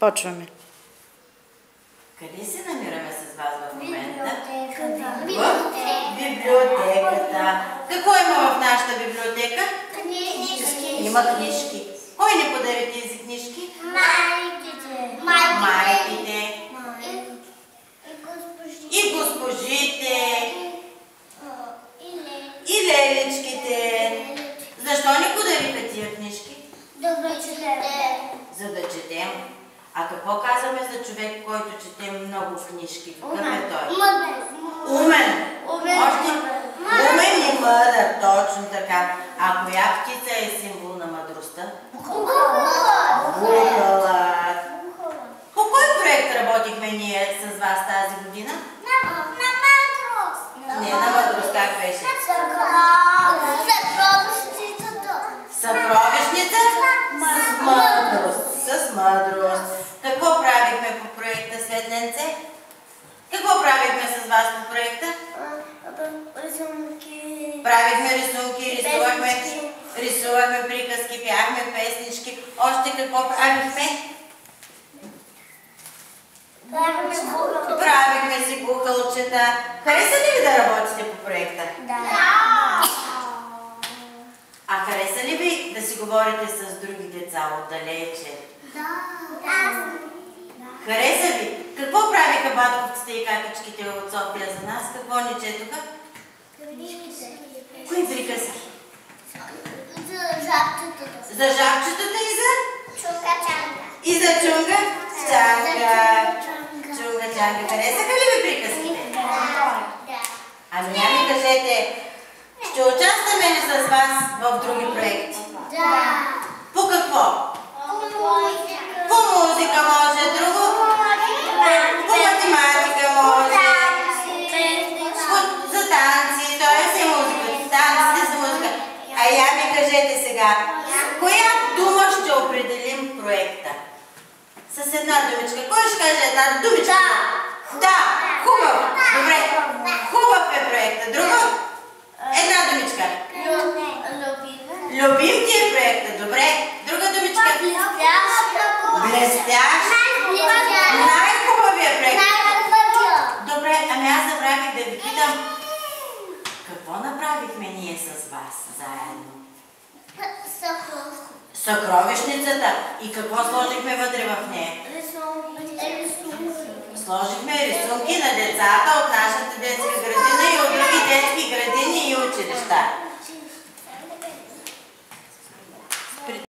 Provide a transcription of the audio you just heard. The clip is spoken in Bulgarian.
Почваме. Къде се намираме с вас в момента? Библиотека. Библиотеката. Какво има в нашата библиотека? Книжки. Има книжки. Кой ни подари тези книжки? Майките. Майките. И госпожите. И леличките. Защо ни подариха тия книжки? За да четем. А какво казваме за човек, който чете много книжки? Какъв е той? Умен. Умен и мъдър, точно така. А коя птица е символ на мъдростта? Бухалът. По кой проект работихме ние с вас тази година? Не, на мъдрост, как беше? Съкровищница? С мъдрост. С мъдрост. Какво правихме по проекта, Светленце? Какво правихме с вас по проекта? Правихме рисунки, рисувахме приказки, пяхме песнички. Още какво правихме? Правихме си бухалчета. Хареса ли ви да работите по проекта? Да. А хареса ли ви да си говорите с други деца отдалече? Да. Хареса ви? Какво правиха батковците и какичките от София за нас? Какво ни четоха? Кои приказки? За жабчетата и за? Чунга-чанга. И за чунга? Чанга. Чунга-чанга. Харесаха ли ви приказките? Да. Ами я ми кажете, ще участваме ли с вас в други проекти? Да. По какво? По музика може, друго? По математика може. За танци, т.е. музика. Танците за музика. А я ми кажете сега, коя дума ще определим проекта? С една думичка. Кой ще каже една думичка? Да, хубаво. Добре, хубав е проекта. Друго? Една думичка. Любим ти е проекта. Добре. Друга думичка. Блестящ. Най-хубавия проект. Добре, ами аз забравих да ви питам. Какво направихме ние с вас заедно? Съкровищницата. И какво сложихме вътре в нея? Сложихме рисунки на децата от нашата детска градина и от други детски градини и училища.